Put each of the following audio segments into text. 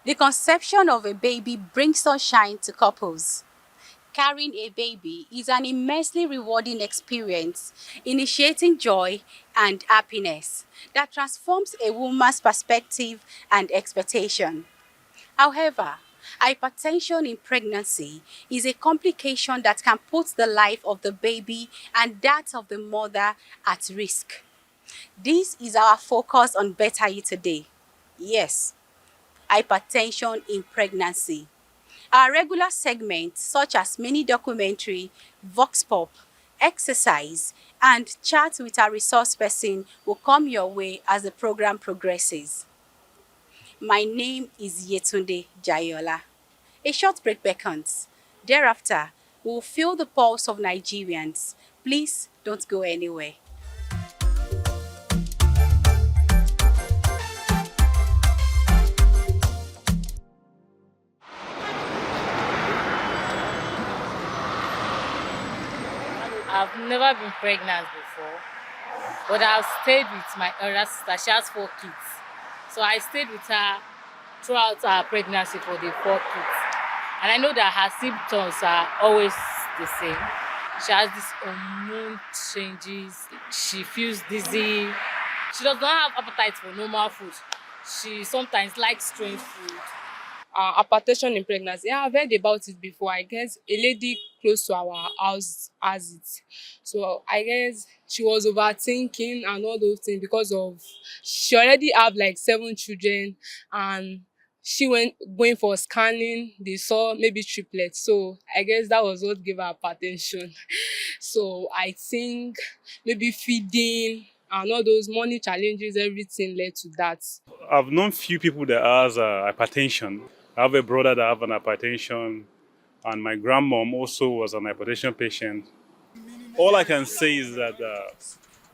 The conception of a baby brings sunshine to couples. Carrying a baby is an immensely rewarding experience, initiating joy and happiness that transforms a woman's perspective and expectation. However, hypertension in pregnancy is a complication that can put the life of the baby and that of the mother at risk. This is our focus on Better You today. Yes, hypertension in pregnancy. Our regular segments, such as mini documentary, vox pop, exercise, and chat with our resource person, will come your way as the program progresses. My name is Yetunde Jayola. A short break beckons. Thereafter, we will feel the pulse of Nigerians. Please don't go anywhere. I've never been pregnant before, but I've stayed with my elder sister. She has 4 kids. So I stayed with her throughout her pregnancy for the 4 kids. And I know that her symptoms are always the same. She has these hormone changes. She feels dizzy. She does not have appetite for normal food. She sometimes likes strange food. Hypertension in pregnancy. Yeah, I've heard about it before. I guess a lady close to our house has it. So I guess she was overthinking and all those things because of she already have like 7 children and she went going for scanning. They saw maybe triplets. So I guess that was what gave her hypertension. So I think maybe feeding and all those money challenges, everything led to that. I've known few people that has hypertension. I have a brother that have an hypertension, and my grandmom also was an hypertension patient. All I can say is that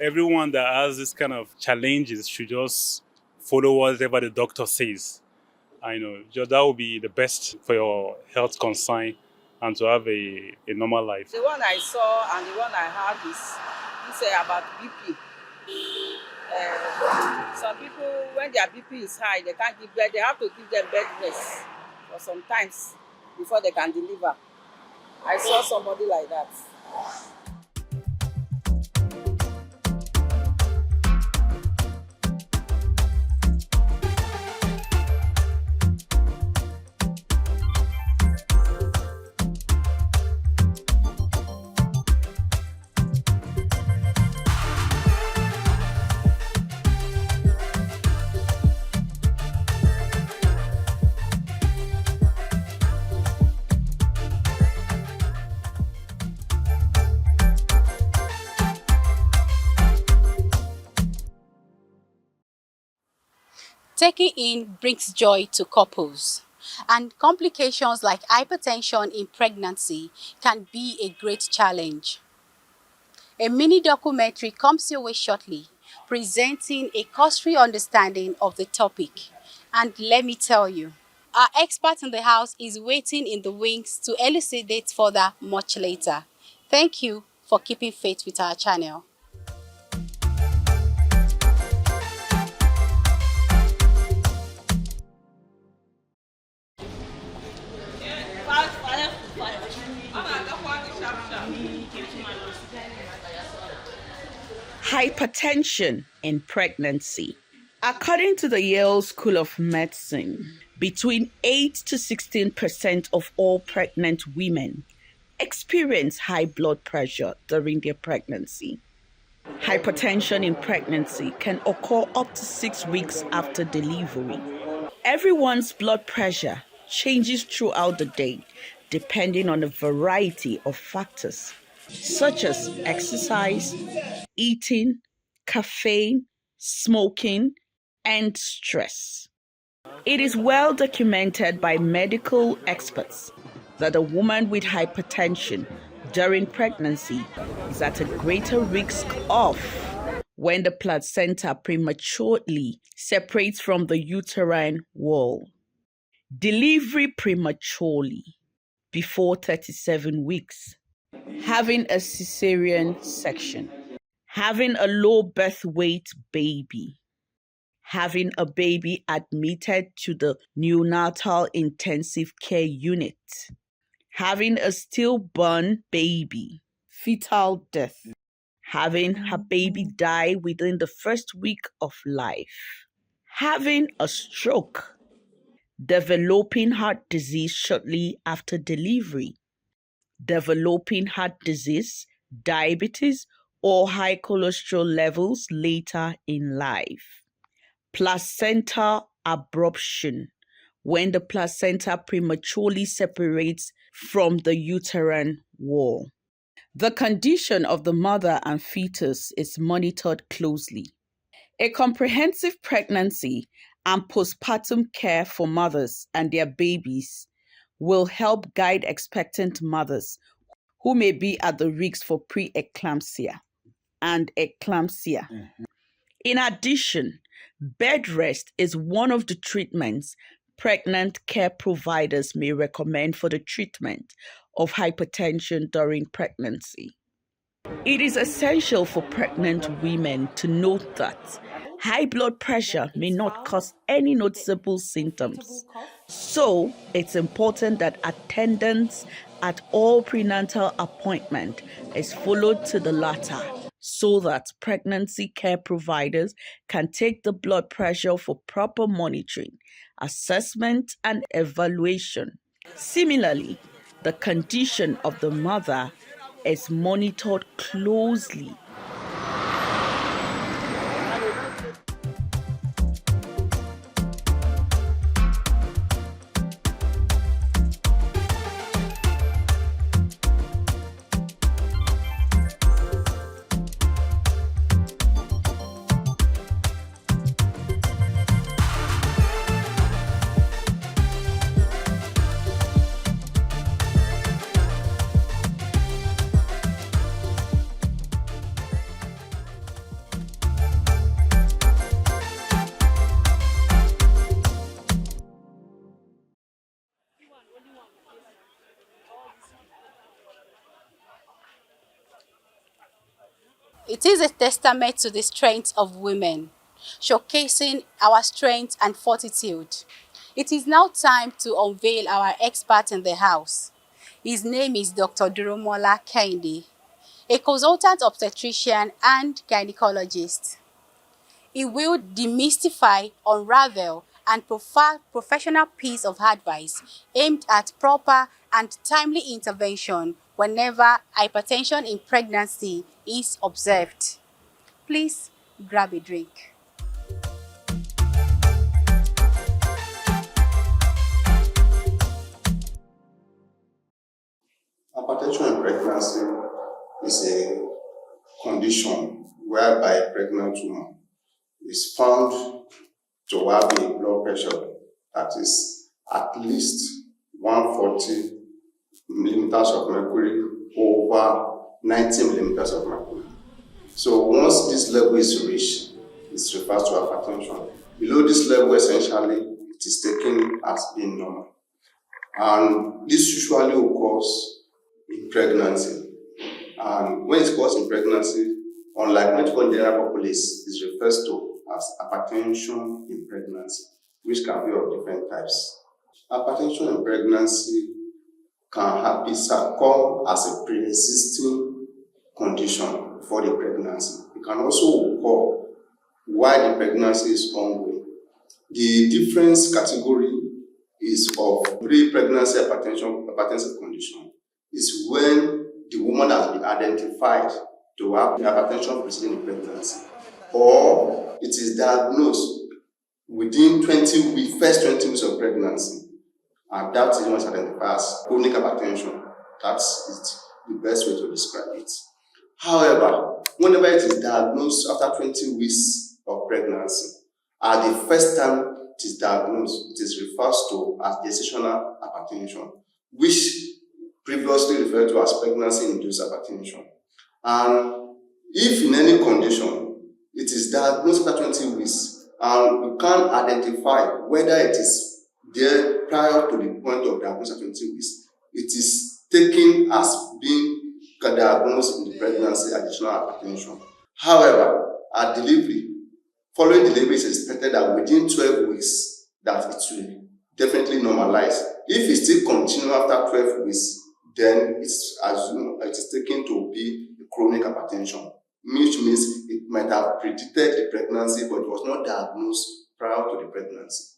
everyone that has this kind of challenges should just follow whatever the doctor says. I know just that will be the best for your health concern and to have a normal life. The one I saw and the one I had is you say about BP. Some people, when their BP is high, they can't give birth. They have to give them bed rest for some times before they can deliver. I saw somebody like that. Taking in brings joy to couples, and complications like hypertension in pregnancy can be a great challenge. A mini documentary comes your way shortly, presenting a cursory understanding of the topic. And let me tell you, our expert in the house is waiting in the wings to elucidate further much later. Thank you for keeping faith with our channel. Hypertension in pregnancy. According to the Yale School of Medicine, between 8 to 16% of all pregnant women experience high blood pressure during their pregnancy. Hypertension in pregnancy can occur up to 6 weeks after delivery. Everyone's blood pressure changes throughout the day depending on a variety of factors, such as exercise, eating, caffeine, smoking, and stress. It is well documented by medical experts that a woman with hypertension during pregnancy is at a greater risk of when the placenta prematurely separates from the uterine wall, delivery prematurely before 37 weeks, having a cesarean section, having a low birth weight baby, having a baby admitted to the neonatal intensive care unit, having a stillborn baby, fetal death, having her baby die within the first week of life, having a stroke, developing heart disease shortly after delivery, developing heart disease, diabetes, or high cholesterol levels later in life, placenta abruption, when the placenta prematurely separates from the uterine wall. The condition of the mother and fetus is monitored closely. A comprehensive pregnancy and postpartum care for mothers and their babies will help guide expectant mothers who may be at the risk for preeclampsia and eclampsia. In addition, bed rest is one of the treatments pregnant care providers may recommend for the treatment of hypertension during pregnancy. It is essential for pregnant women to note that high blood pressure may not cause any noticeable symptoms. So, it's important that attendance at all prenatal appointments is followed to the latter so that pregnancy care providers can take the blood pressure for proper monitoring, assessment, and evaluation. Similarly, the condition of the mother is monitored closely. It is a testament to the strength of women, showcasing our strength and fortitude. It is now time to unveil our expert in the house. His name is Dr. Duromola Kehinde, a consultant obstetrician and gynecologist. He will demystify, unravel, and provide professional piece of advice aimed at proper and timely intervention whenever hypertension in pregnancy is observed. Please grab a drink. Hypertension in pregnancy is a condition whereby a pregnant woman is found to have a blood pressure that is at least 140 millimeters of mercury over 90 millimeters of mercury. So once this level is reached, it refers to hypertension. Below this level, essentially, it is taken as being normal. And this usually occurs in pregnancy. And when it occurs in pregnancy, unlike mitochondrial populace, it refers to as hypertension in pregnancy, which can be of different types. Hypertension in pregnancy can come as a pre-existing condition before the pregnancy. It can also occur while the pregnancy is ongoing. The difference category is of pre-pregnancy hypertensive condition is when the woman has been identified to have hypertension preceding the pregnancy, or it is diagnosed within first 20 weeks of pregnancy, and that is what is identified as chronic hypertension. That is the best way to describe it. However, whenever it is diagnosed after 20 weeks of pregnancy, at the first time it is diagnosed, it is referred to as gestational hypertension, which previously referred to as pregnancy-induced hypertension. And if in any condition it is diagnosed after 20 weeks and you can't identify whether it is there prior to the point of diagnosis at 20 weeks, it is taken as being diagnosed in the pregnancy additional hypertension. However, at delivery, Following delivery, it is expected that within 12 weeks that it will definitely normalize. If it still continue after 12 weeks, then it's assumed it is taken to be chronic hypertension, which means it might have predicted a pregnancy but it was not diagnosed prior to the pregnancy.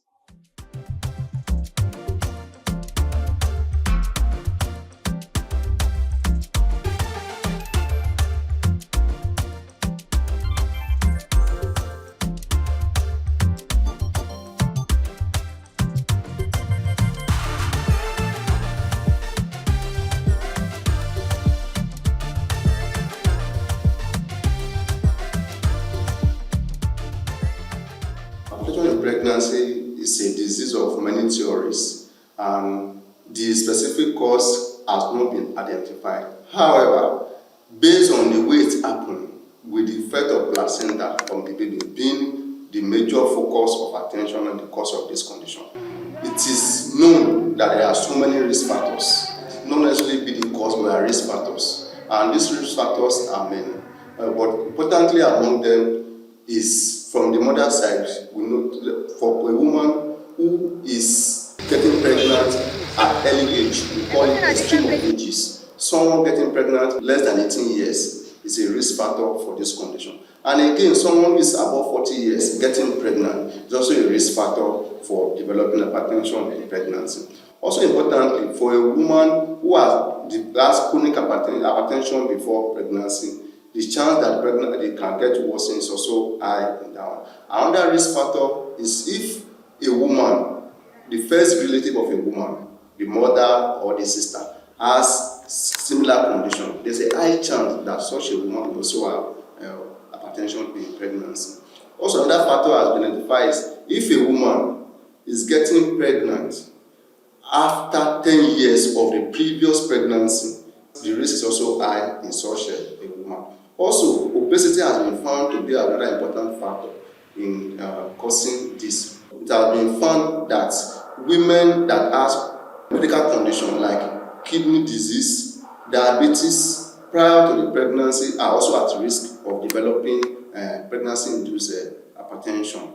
Hypertension in pregnancy is a disease of many theories, and the specific cause has not been identified. However, based on the way it happened, with the effect of placenta from the baby being the major focus of attention and the cause of this condition, it is known that there are so many risk factors. Not necessarily be the cause, but there are risk factors, and these risk factors are many. But importantly among them is from the mother side. We know for a woman who is getting pregnant at early age, we call it extreme of ages. Someone getting pregnant less than 18 years is a risk factor for this condition. And again, someone who is above 40 years getting pregnant is also a risk factor for developing hypertension in pregnancy. Also importantly, for a woman who has chronic hypertension before pregnancy, the chance that they can get worsened is also high and down. Another risk factor is if a woman, the first relative of a woman, the mother or the sister, has similar condition, there's a high chance that such a woman will also have hypertension in pregnancy. Also, another factor has been identified is if a woman is getting pregnant after 10 years of the previous pregnancy, the risk is also high in such a woman. Also, obesity has been found to be another important factor in causing this. It has been found that women that have medical conditions like kidney disease, diabetes prior to the pregnancy are also at risk of developing pregnancy-induced hypertension.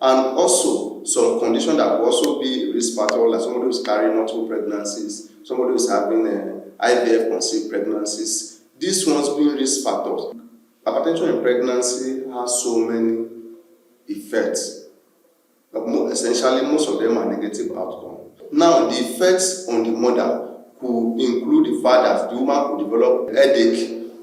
And also, some conditions that will also be risk factor, like somebody who's carrying multiple pregnancies, somebody who's having IVF conceived pregnancies. These ones being risk factors. Hypertension in pregnancy has so many effects, but essentially most of them are negative outcomes. Now, the effects on the mother could include the fact that the woman could develop headache,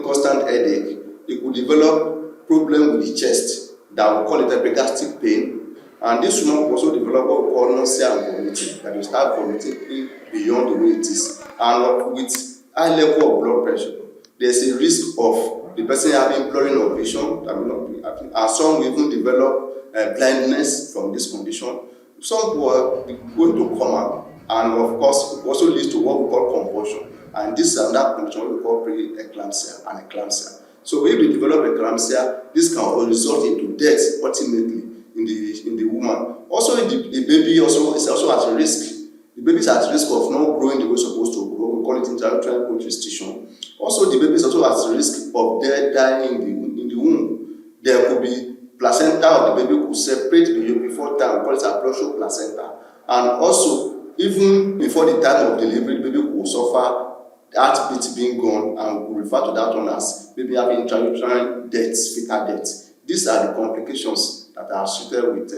constant headache. It could develop problem with the chest that we call it epigastric pain, and this woman could also develop what we call nausea and vomiting, that you start vomiting beyond the way it is, and with high level of blood pressure. There's a risk of the person having blurring of vision, and some will even develop blindness from this condition. Some will be going to coma, and of course, it also leads to what we call convulsion. And this is another condition we call pre-eclampsia and eclampsia. So if we develop eclampsia, this can result into death ultimately in the woman. Also, the baby also is also at risk. The baby is at risk of not growing the way it's supposed to grow. We call it intrauterine growth restriction. Also, the baby is also at risk of dying in the womb. There could be placenta of the baby could separate before time. We call it abruptio placenta. And also, even before the time of delivery, the baby will suffer heartbeat being gone, and we refer to that one as baby having intrauterine death, fetal death. These are the complications that are associated with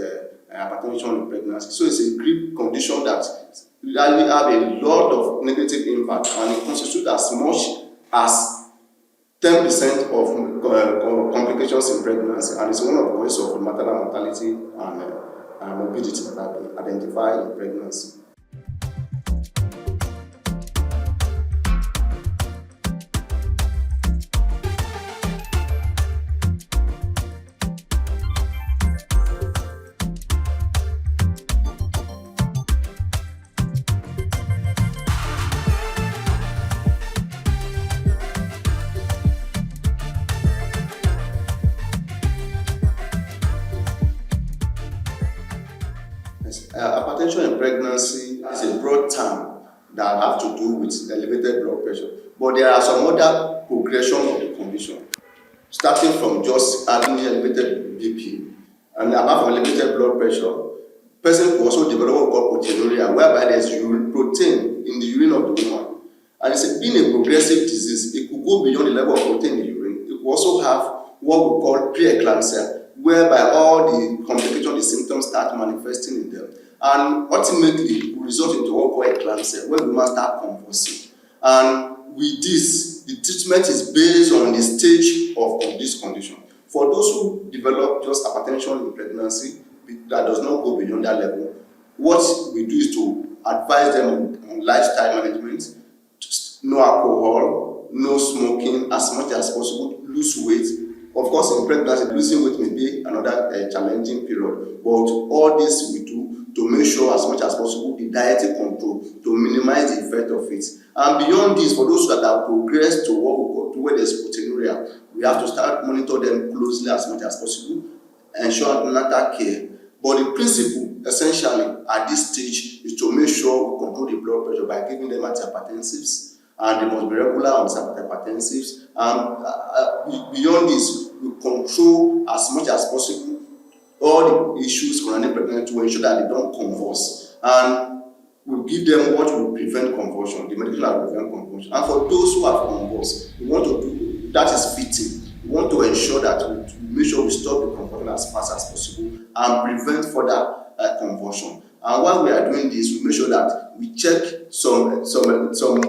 hypertension in pregnancy. So it's a grief condition that really have a lot of negative impact, and it constitutes as much as 10% of complications in pregnancy, and it's one of the causes of maternal mortality and morbidity that have been identified in pregnancy. Hypertension in pregnancy is a broad term that have to do with elevated blood pressure, but there are some other progression of the condition, starting from just having elevated BP, And apart from elevated blood pressure, person could also develop what we call proteinuria, whereby there's protein in the urine of the woman. And it's being a progressive disease, it could go beyond the level of protein in the urine. It could also have what we call preeclampsia, whereby all the complications, the symptoms start manifesting in them. And ultimately, it will result into what we call eclampsia, where the woman start convulsing. And with this, the treatment is based on the stage of this condition. For those who develop just hypertension in pregnancy that does not go beyond that level, what we do is to advise them on lifestyle management, no alcohol, no smoking as much as possible, lose weight. Of course, in pregnancy, losing weight may be another challenging period, but all this we do to make sure as much as possible the dietary control to minimize the effect of it. And beyond this, for those that have progressed to what we call to where there's proteinuria, we have to start monitor them closely as much as possible, ensure antenatal care. But the principle, essentially, at this stage, is to make sure we control the blood pressure by giving them antihypertensives, and they must be regular on antihypertensives. And beyond this, we control as much as possible all the issues surrounding pregnancy to ensure that they don't convulse. And we give them what will prevent convulsion, the medication that will prevent convulsion. And for those who have convulsed, we want to do that is fitting. We want to ensure that we make sure we stop the convulsion as fast as possible and prevent further convulsion. And while we are doing this, we make sure that we check some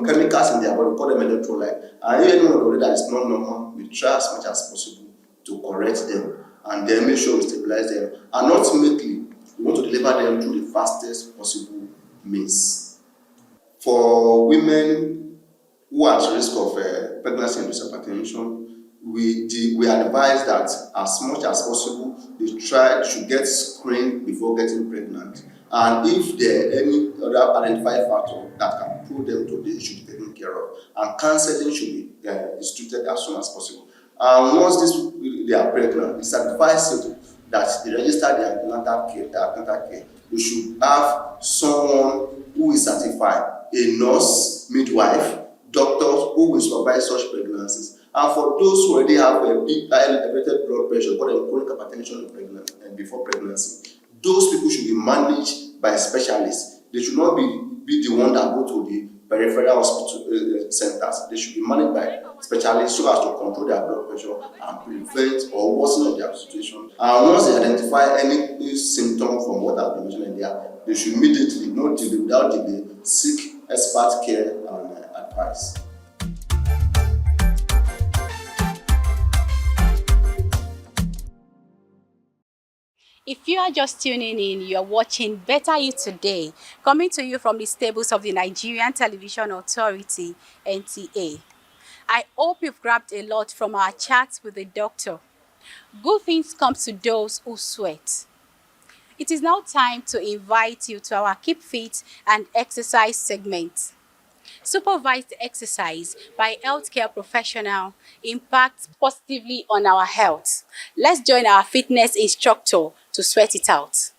chemicals in their body, we call them electrolyte. And if anyone already that is not normal, we try as much as possible to correct them and then make sure we stabilize them. And ultimately, we want to deliver them through the fastest possible means. For women who are at risk of pregnancy-induced hypertension, we advise that as much as possible, they should get screened before getting pregnant. And if there are any other identified factor that can pull them to this, should be taken care of. And counseling should be instituted as soon as possible. And once they are pregnant, it's advisable that they register their antenatal care. They should have someone who is certified, a nurse, midwife, doctors who will supervise such pregnancies. And for those who already have a big elevated blood pressure, called chronic hypertension before pregnancy, those people should be managed by specialists. They should not be the one that go to the peripheral hospital centers. They should be managed by specialists so as to control their blood pressure and prevent or worsen of their situation. And once they identify any symptom from what I've been mentioning there, they should immediately, not delay, without delay, seek expert care and advice. If you are just tuning in, you are watching Better You Today, coming to you from the stables of the Nigerian Television Authority, NTA. I hope you've grabbed a lot from our chat with the doctor. Good things come to those who sweat. It is now time to invite you to our Keep Fit and Exercise segment. Supervised exercise by healthcare professional impacts positively on our health. Let's join our fitness instructor to sweat it out.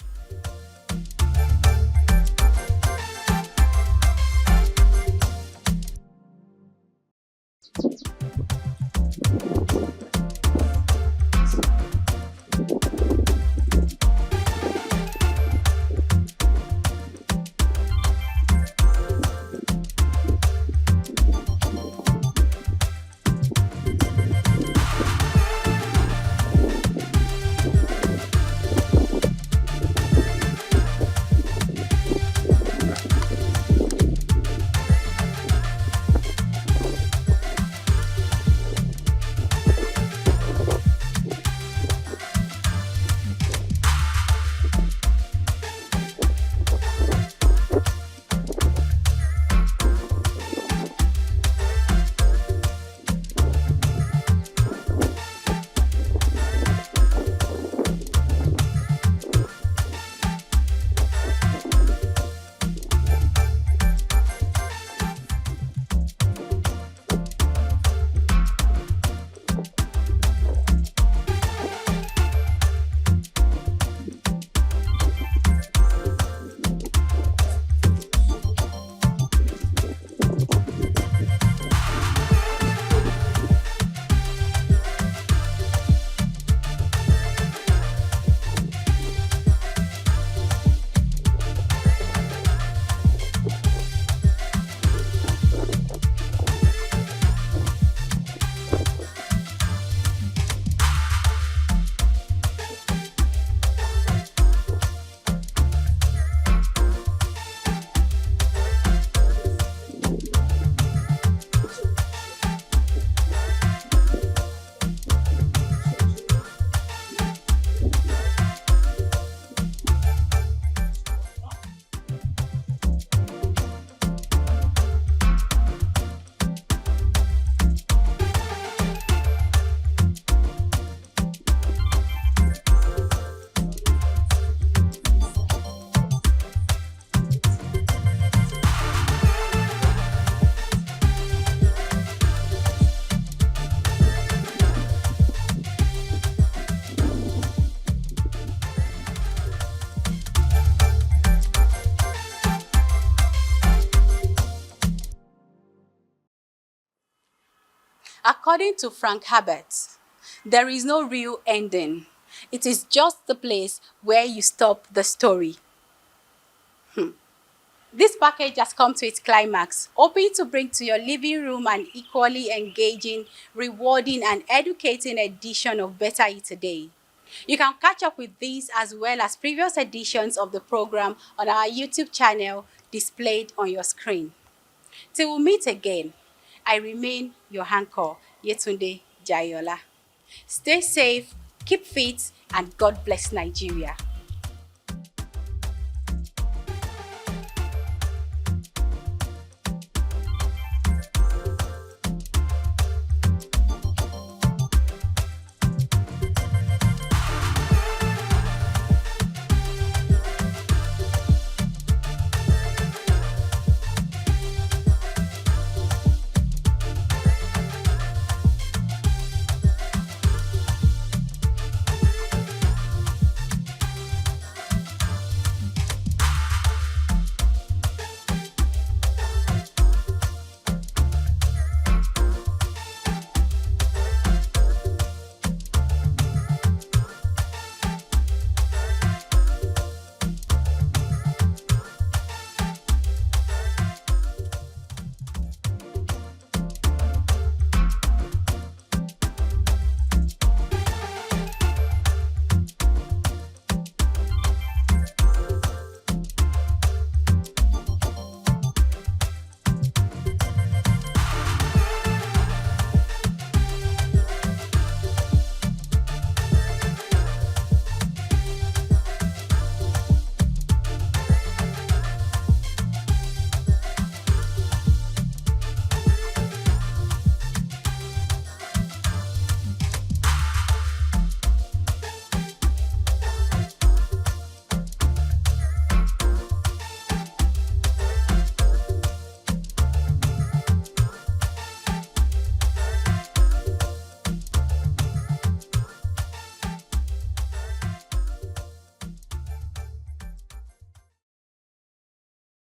According to Frank Herbert, there is no real ending. It is just the place where you stop the story. This package has come to its climax, hoping to bring to your living room an equally engaging, rewarding, and educating edition of Better Eat Today. You can catch up with these as well as previous editions of the program on our YouTube channel displayed on your screen. Till we meet again, I remain your anchor, Yetunde Jayola. Stay safe, keep fit, and God bless Nigeria.